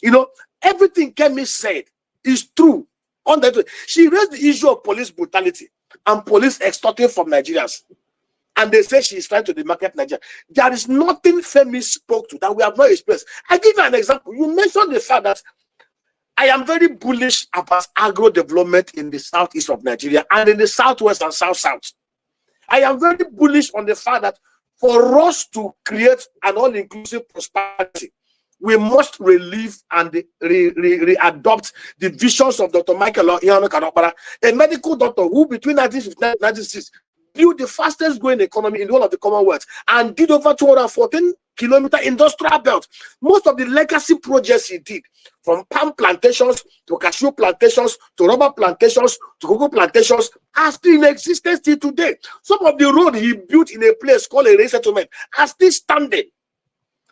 You know, everything Kemi said is true. She raised the issue of police brutality and police extorting from Nigerians. And they say she is trying to demarket Nigeria. There is nothing Femi spoke to that we have not expressed. I give you an example. You mentioned the fact that I am very bullish about agro development in the southeast of Nigeria and in the southwest and south-south. I am very bullish on the fact that for us to create an all-inclusive prosperity, we must relieve and readopt the visions of Dr. Michael Onyeka Obiaraeri, a medical doctor who between 1959 and 1996 built the fastest growing economy in the whole of the Commonwealth and did over 214-kilometer industrial belt. Most of the legacy projects he did, from palm plantations to cashew plantations to rubber plantations to cocoa plantations, are still in existence till today. Some of the road he built in a place called a race settlement are still standing.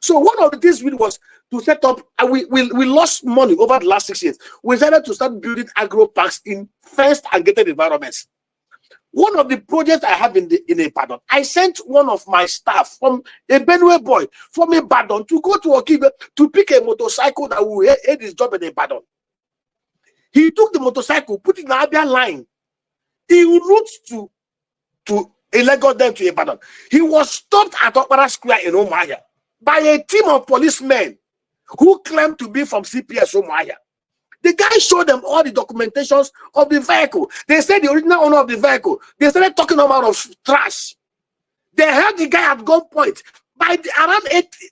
So one of the things we was to set up, and we lost money over the last 6 years. We decided to start building agro parks in fenced and gated environments. One of the projects I have in Ibadan, I sent one of my staff from a Benue boy from Ibadan to go to Okibe to pick a motorcycle that will aid his job in Ibadan. He took the motorcycle, put it in the Abia line. He route to Lagos, then to Ibadan. He was stopped at Okpara Square in Umuahia by a team of policemen who claimed to be from CPS Umuahia. The guy showed them all the documentations of the vehicle. They said the original owner of the vehicle. They started talking about of trash. They held the guy at gunpoint. By around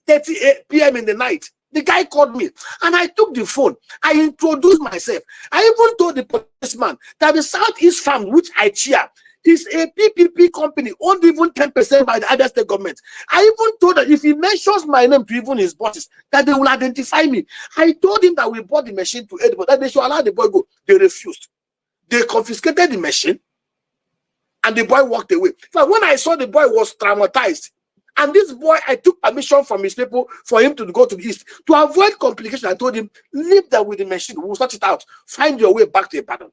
8:30 p.m. in the night, the guy called me, and I took the phone. I introduced myself. I even told the policeman that the Southeast Farm, which I chair, is a PPP company owned even 10% by the other state government. I even told that if he mentions my name to even his bosses, that they will identify me. I told him that we bought the machine to aid, but that they should allow the boy go. They refused. They confiscated the machine, and the boy walked away. So when I saw the boy was traumatized, and this boy, I took permission from his people for him to go to the east. To avoid complication, I told him, leave that with the machine. We'll sort it out. Find your way back to Ibadan.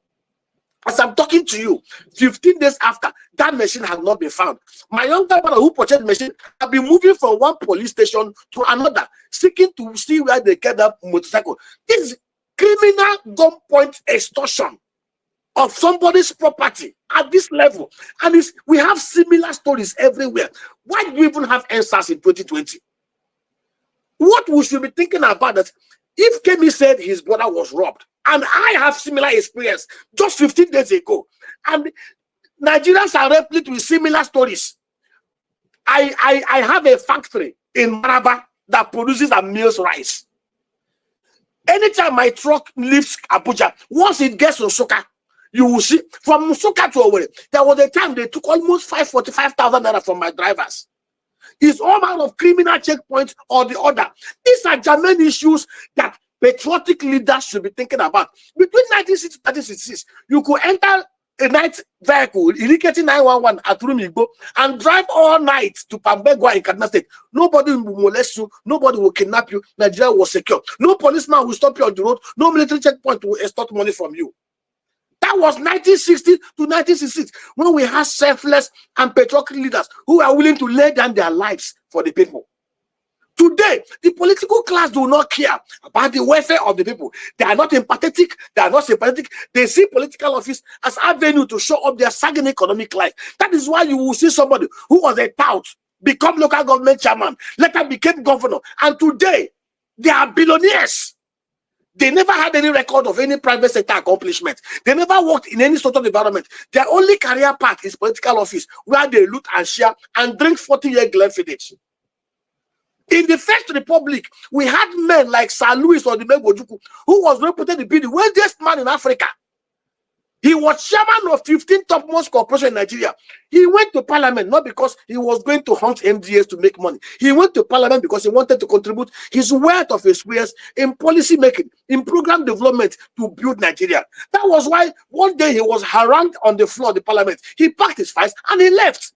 As I'm talking to you, 15 days after, that machine has not been found. My younger brother who purchased the machine have been moving from one police station to another, seeking to see where they kept that motorcycle. This is criminal gunpoint extortion of somebody's property at this level. And we have similar stories everywhere. Why do we even have answers in 2020? What we should be thinking about that if Kemi said his brother was robbed, and I have similar experience just 15 days ago, and Nigerians are replete with similar stories. I have a factory in Maraba that produces and mills rice. Anytime my truck leaves Abuja, once it gets to Nsukka, you will see from Nsukka to Owerri, there was a time they took almost 545,000 naira from my drivers. It's all out of criminal checkpoints or the other. These are germane issues that patriotic leaders should be thinking about. Between 1960 and 1966, you could enter a night vehicle, Iriketi 911 at Rumigbo, and drive all night to Pambegwa in Kaduna State. Nobody will molest you. Nobody will kidnap you. Nigeria was secure. No policeman will stop you on the road. No military checkpoint will extort money from you. That was 1960 to 1966, when we had selfless and patriotic leaders who are willing to lay down their lives for the people. Today, the political class do not care about the welfare of the people. They are not empathetic. They are not sympathetic. They see political office as avenue to show up their sagging economic life. That is why you will see somebody who was a tout become local government chairman, later became governor, and today they are billionaires. They never had any record of any private sector accomplishment. They never worked in any sort of environment. Their only career path is political office, where they loot and share and drink 40-year Glenfiddich. In the First Republic, we had men like Sir Louis Odimegwu, who was reputed to be the wealthiest man in Africa. He was chairman of 15 topmost corporations in Nigeria. He went to parliament not because he was going to hunt MDAs to make money. He went to parliament because he wanted to contribute his wealth of experience in policy making, in program development to build Nigeria. That was why one day he was harangued on the floor of the parliament. He packed his files and he left.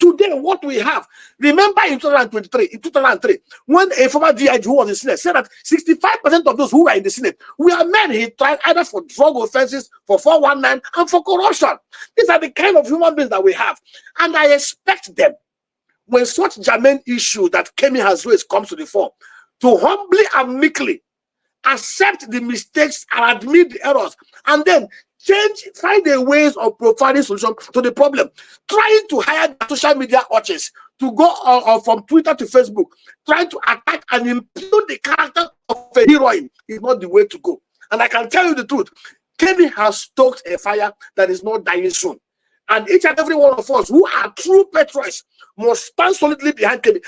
Today, what we have, remember in 2003, when a former DIG who was in the Senate said that 65% of those who were in the Senate were men he tried either for drug offenses, for 419, and for corruption. These are the kind of human beings that we have. And I expect them, when such germane issue that Kemi has raised comes to the fore, to humbly and meekly accept the mistakes and admit the errors, and then find a ways of providing solution to the problem. Trying to hire the social media artists to go from Twitter to Facebook, trying to attack and impugn the character of a heroine is not the way to go. And I can tell you the truth, Kemi has stoked a fire that is not dying soon. And each and every one of us who are true patriots must stand solidly behind Kemi.